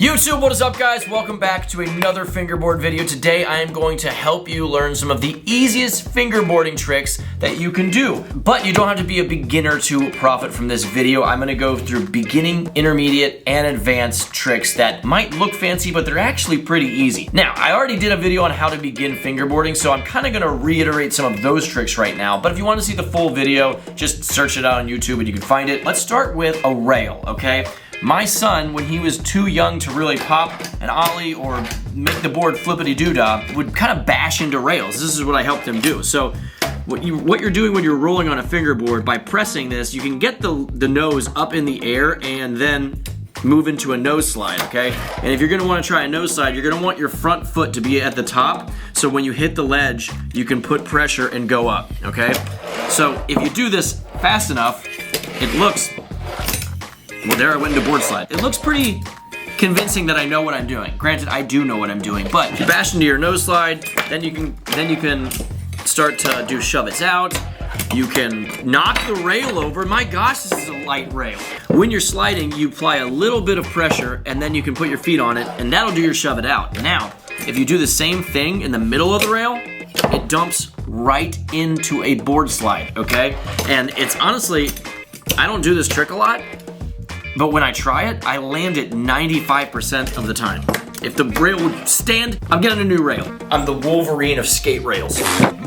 YouTube, what is up guys? Welcome back to another fingerboard video. Today I am going to help you learn some of the easiest fingerboarding tricks that you can do. But you don't have to be a beginner to profit from this video. I'm gonna go through beginning, intermediate, and advanced tricks that might look fancy, but they're actually pretty easy. Now, I already did a video on how to begin fingerboarding, so I'm kinda gonna reiterate some of those tricks right now. But if you wanna see the full video, just search it out on YouTube and you can find it. Let's start with a rail, okay? My son, when he was too young to really pop an ollie or make the board flippity-doo-dah, would kind of bash into rails. This is what I helped him do. So what you're doing when you're rolling on a fingerboard, by pressing this, you can get the nose up in the air and then move into a nose slide, okay? And if you're gonna wanna try a nose slide, you're gonna want your front foot to be at the top, so when you hit the ledge, you can put pressure and go up, okay? So if you do this fast enough, it looks, well, there I went into board slide. It looks pretty convincing that I know what I'm doing. Granted, I do know what I'm doing, but if you bash into your nose slide, then you can start to do shuvits out. You can knock the rail over. My gosh, this is a light rail. When you're sliding, you apply a little bit of pressure, and then you can put your feet on it, and that'll do your shove it out. Now, if you do the same thing in the middle of the rail, it dumps right into a board slide, okay? And it's honestly, I don't do this trick a lot, but when I try it, I land it 95% of the time. If the rail would stand, I'm getting a new rail. I'm the Wolverine of skate rails.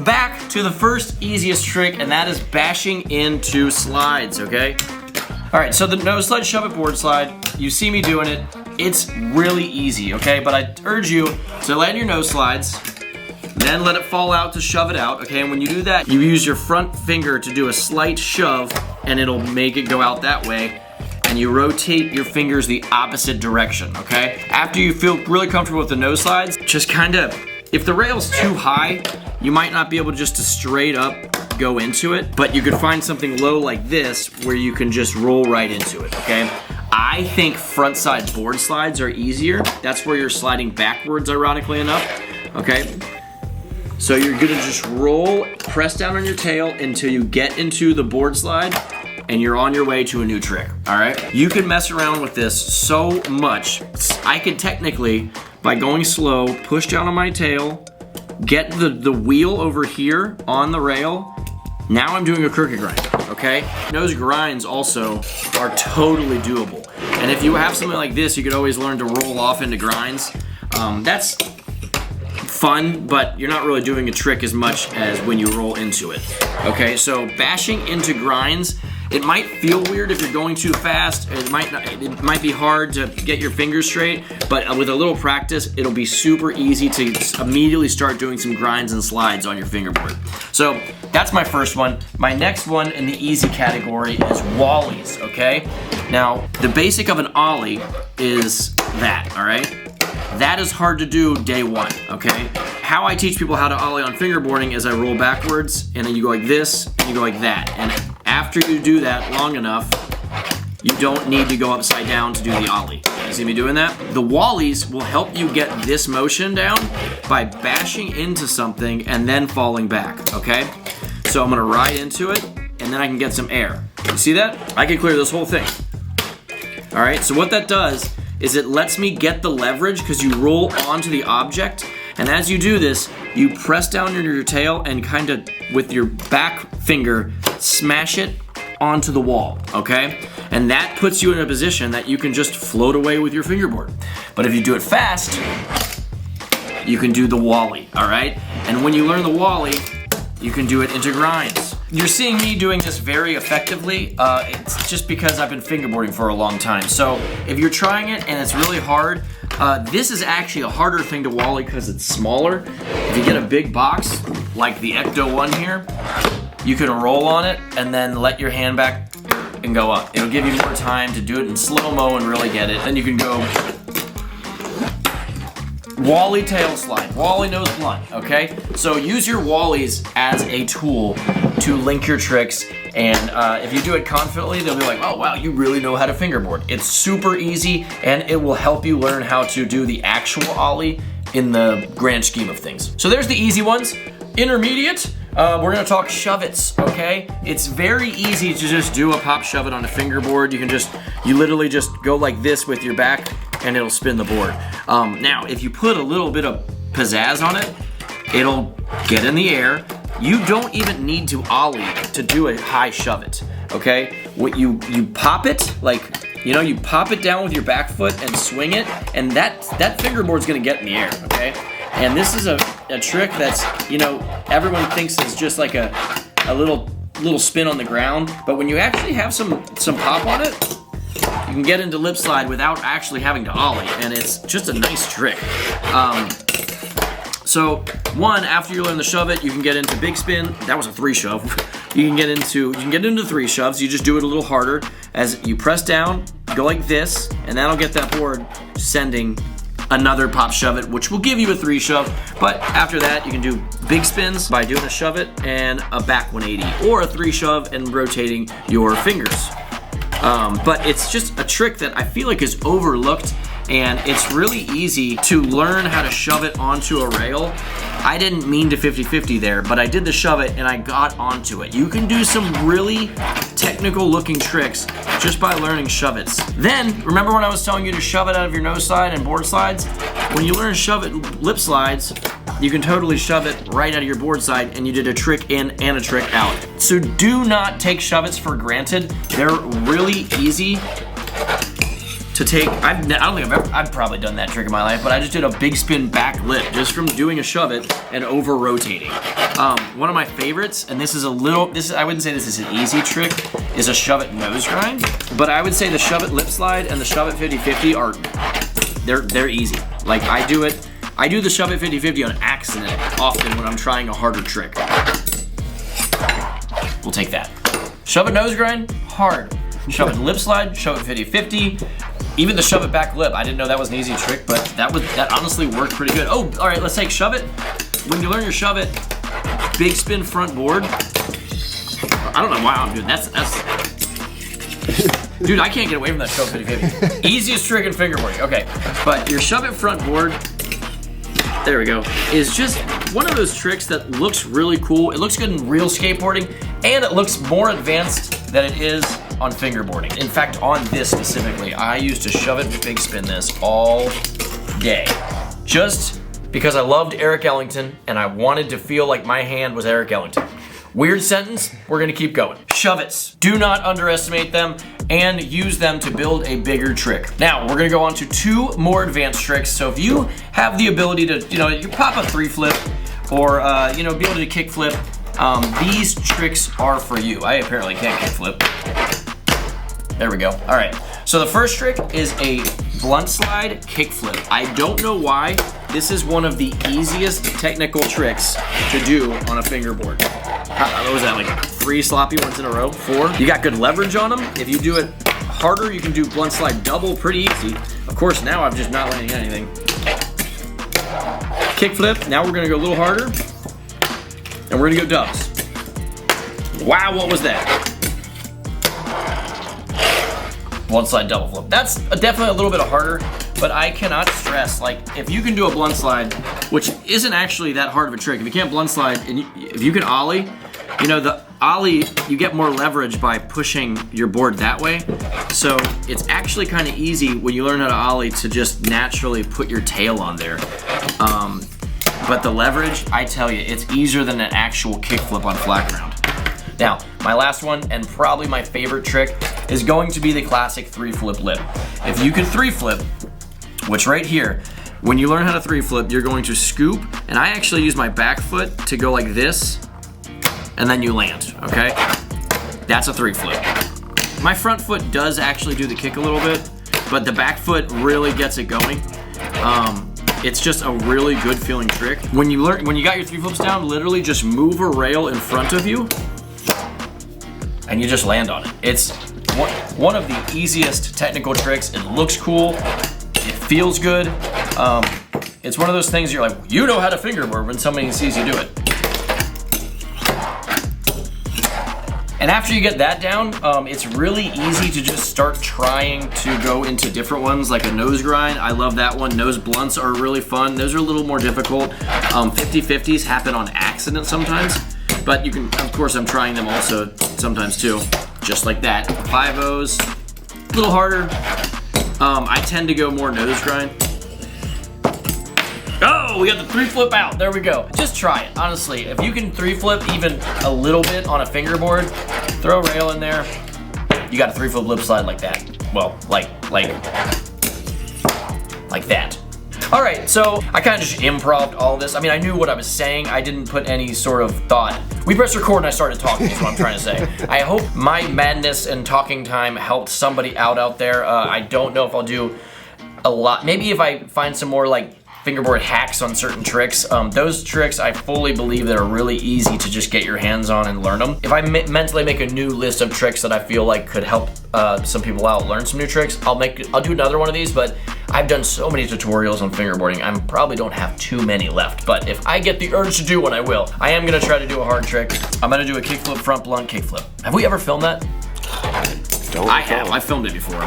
Back to the first easiest trick, and that is bashing into slides, okay? All right, so the nose slide, shove it, board slide. You see me doing it. It's really easy, okay? But I urge you to land your nose slides, then let it fall out to shove it out, okay? And when you do that, you use your front finger to do a slight shove, and it'll make it go out that way. And you rotate your fingers the opposite direction, okay? After you feel really comfortable with the nose slides, just kind of, if the rail's too high, you might not be able just to straight up go into it, but you could find something low like this where you can just roll right into it, okay? I think front side board slides are easier. That's where you're sliding backwards, ironically enough, okay? So you're gonna just roll, press down on your tail until you get into the board slide, and you're on your way to a new trick, all right? You can mess around with this so much. I could technically, by going slow, push down on my tail, get the wheel over here on the rail. Now I'm doing a crooked grind, okay? Nose grinds also are totally doable. And if you have something like this, you could always learn to roll off into grinds. That's fun, but you're not really doing a trick as much as when you roll into it, okay? So bashing into grinds, it might feel weird if you're going too fast. It might be hard to get your fingers straight, but with a little practice, it'll be super easy to immediately start doing some grinds and slides on your fingerboard. So that's my first one. My next one in the easy category is Wallies, okay? Now, the basic of an ollie is that, all right? That is hard to do day one, okay? How I teach people how to ollie on fingerboarding is I roll backwards, and then you go like this, and you go like that. And after you do that long enough, you don't need to go upside down to do the ollie. You see me doing that? The Wallies will help you get this motion down by bashing into something and then falling back, okay? So I'm gonna ride into it, and then I can get some air. You see that? I can clear this whole thing. All right, so what that does is it lets me get the leverage because you roll onto the object, and as you do this, you press down into your tail and kind of, with your back finger, smash it onto the wall, okay? And that puts you in a position that you can just float away with your fingerboard. But if you do it fast, you can do the Wallie, all right? And when you learn the Wallie, you can do it into grinds. You're seeing me doing this very effectively. It's just because I've been fingerboarding for a long time. So if you're trying it and it's really hard, this is actually a harder thing to Wallie because it's smaller. If you get a big box, like the Ecto one here, you can roll on it and then let your hand back and go up. It'll give you more time to do it in slow-mo and really get it. Then you can go Wallie tail slide, Wallie nose blunt, okay? So use your Wallies as a tool to link your tricks, and if you do it confidently, they'll be like, oh wow, you really know how to fingerboard. It's super easy, and it will help you learn how to do the actual ollie in the grand scheme of things. So there's the easy ones. Intermediate, we're gonna talk shuvits, okay? It's very easy to just do a pop shove it on a fingerboard. You literally just go like this with your back and it'll spin the board. Now, if you put a little bit of pizzazz on it, it'll get in the air. You don't even need to ollie to do a high shuvit, okay? What you pop it, like, you know, you pop it down with your back foot and swing it, and that fingerboard's gonna get in the air, okay? And this is a trick that's, you know, everyone thinks is just like a little spin on the ground, but when you actually have some pop on it, you can get into lip slide without actually having to ollie, and it's just a nice trick. So one, after you learn the shove it, you can get into big spin. That was a 3 shove. You can get into 3 shoves. You just do it a little harder. As you press down, go like this, and that'll get that board sending another pop shove it, which will give you a 3 shove. But after that, you can do big spins by doing a shove it and a back 180, or a 3 shove and rotating your fingers. But it's just a trick that I feel like is overlooked, and it's really easy to learn how to shove it onto a rail. I didn't mean to 50-50 there, but I did the shove it and I got onto it. You can do some really technical looking tricks just by learning shove its. Then, remember when I was telling you to shove it out of your nose slide and board slides? When you learn shove it lip slides, you can totally shove it right out of your board side, and you did a trick in and a trick out. So do not take shove-its for granted. They're really easy to take. I don't think I've probably done that trick in my life, but I just did a big spin back lip just from doing a shove-it and over rotating. One of my favorites, and I wouldn't say this is an easy trick, is a shove-it nose grind, but I would say the shove-it lip slide and the shove-it 50-50 they're easy. Like I do the shove-it 50-50 on accident often when I'm trying a harder trick. We'll take that. Shove-it nose grind, hard. Shove-it lip slide, shove-it 50-50. Even the shove-it back lip, I didn't know that was an easy trick, but that honestly worked pretty good. Oh, all right, let's take shove-it. When you learn your shove-it, big spin front board. I don't know why I'm doing that. Dude, I can't get away from that shove-it 50-50. Easiest trick in fingerboarding. Okay, but your shove-it front board, there we go, is just one of those tricks that looks really cool. It looks good in real skateboarding, and it looks more advanced than it is on fingerboarding. In fact, on this specifically, I used to shove it and big spin this all day. Just because I loved Eric Ellington, and I wanted to feel like my hand was Eric Ellington. Weird sentence, we're gonna keep going. Shove-its, do not underestimate them and use them to build a bigger trick. Now, we're gonna go on to 2 more advanced tricks. So if you have the ability to, you pop a 3 flip or, be able to kick flip, these tricks are for you. I apparently can't kick flip. There we go. All right, so the first trick is a Bluntslide Kickflip. I don't know why. This is one of the easiest technical tricks to do on a fingerboard. What was that, like 3 sloppy ones in a row? 4? You got good leverage on them. If you do it harder, you can do Bluntslide double pretty easy. Of course, now I'm just not landing anything. Kickflip, now we're gonna go a little harder. And we're gonna go dubs. Wow, what was that? Bluntslide double flip. That's definitely a little bit harder, but I cannot stress, like, if you can do a Bluntslide, which isn't actually that hard of a trick, if you can't Bluntslide, and if you can ollie, the ollie, you get more leverage by pushing your board that way. So it's actually kind of easy when you learn how to ollie to just naturally put your tail on there. But the leverage, I tell you, it's easier than an actual kickflip on flat ground. Now, my last one, and probably my favorite trick, is going to be the classic 3 flip lip. If you can 3 flip, which right here, when you learn how to 3 flip, you're going to scoop, and I actually use my back foot to go like this, and then you land, okay? That's a 3 flip. My front foot does actually do the kick a little bit, but the back foot really gets it going. It's just a really good feeling trick. When you got your 3 flips down, literally just move a rail in front of you, and you just land on it. It's one of the easiest technical tricks. It looks cool, it feels good. It's one of those things you're like, you know how to fingerboard when somebody sees you do it. And after you get that down, it's really easy to just start trying to go into different ones, like a nose grind. I love that one. Nose blunts are really fun. Those are a little more difficult. 50-50s happen on accident sometimes, but you can, of course, I'm trying them also sometimes too, just like that. 5-0s, a little harder. I tend to go more nose grind. Oh, we got the 3 flip out. There we go. Just try it. Honestly, if you can 3 flip even a little bit on a fingerboard, throw a rail in there, you got a 3 flip lip slide like that. Well, like that. All right, so I kind of just improv'd all this. I mean, I knew what I was saying. I didn't put any sort of thought. We pressed record and I started talking, is what I'm trying to say. I hope my madness and talking time helped somebody out there. I don't know if I'll do a lot. Maybe if I find some more like fingerboard hacks on certain tricks. Those tricks I fully believe that are really easy to just get your hands on and learn them. If I mentally make a new list of tricks that I feel like could help some people out learn some new tricks, I'll do another one of these, but I've done so many tutorials on fingerboarding, I probably don't have too many left, but if I get the urge to do one, I will. I am gonna try to do a hard trick. I'm gonna do a kickflip, front blunt kickflip. Have we ever filmed that? I have, I filmed it before.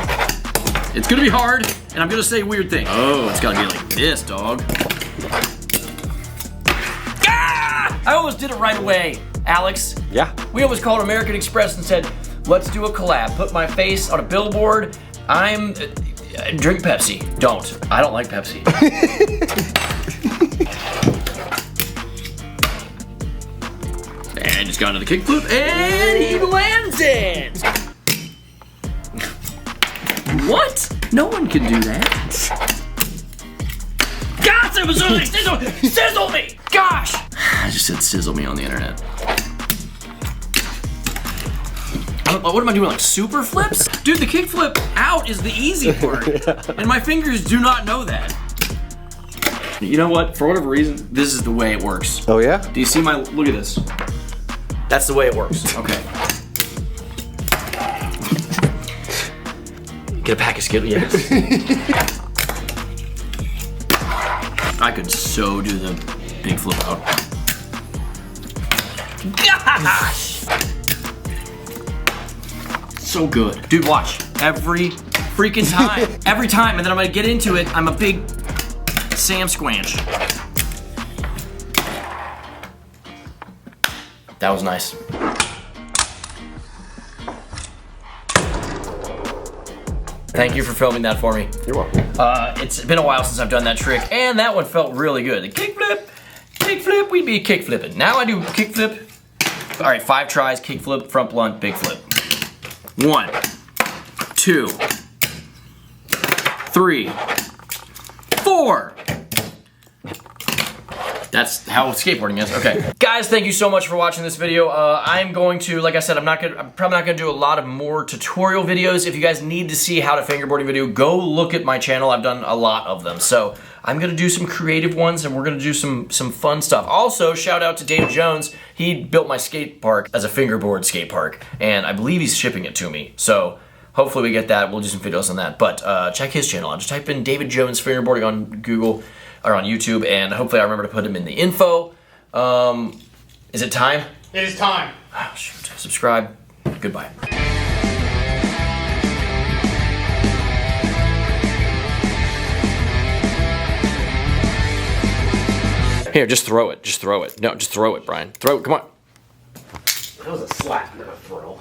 It's gonna be hard, and I'm gonna say weird things. Oh, it's gotta be like this, dog. Ah! I almost did it right away, Alex. Yeah. We almost called American Express and said, let's do a collab. Put my face on a billboard. Drink Pepsi. Don't. I don't like Pepsi. And just got into the kickflip, and he lands it! What? No one can do that. God, it was so like sizzle me! Gosh! I just said sizzle me on the internet. What am I doing, like super flips? Dude, the kickflip out is the easy part. And my fingers do not know that. You know what? For whatever reason, this is the way it works. Oh yeah? Do you see my, look at this. That's the way it works. Okay. Get a pack of Skittles, yes. I could so do the big flip out. Gosh! So good. Dude, watch. Every freaking time. Every time, and then I'm gonna get into it, I'm a big Sam Squanch. That was nice. Thank you for filming that for me. You're welcome. It's been a while since I've done that trick, and that one felt really good. The kickflip, we'd be kick flipping. Now I do kickflip. All right, 5 tries, kickflip, front blunt, big flip. 1, 2, 3, 4. That's how skateboarding is. Okay. Guys, thank you so much for watching this video. I'm going to, like I said, I'm probably not gonna do a lot of more tutorial videos. If you guys need to see how to fingerboarding video, go look at my channel. I've done a lot of them. So I'm gonna do some creative ones and we're gonna do some fun stuff. Also, shout out to David Jones. He built my skate park as a fingerboard skate park, and I believe he's shipping it to me. So hopefully we get that. We'll do some videos on that. But check his channel out. Just type in David Jones fingerboarding on Google or on YouTube, and hopefully I remember to put him in the info. Is it time? It is time. Oh, shoot. Subscribe. Goodbye. Here, just throw it. Just throw it. No, just throw it, Brian. Throw it. Come on. That was a slap, not a throw.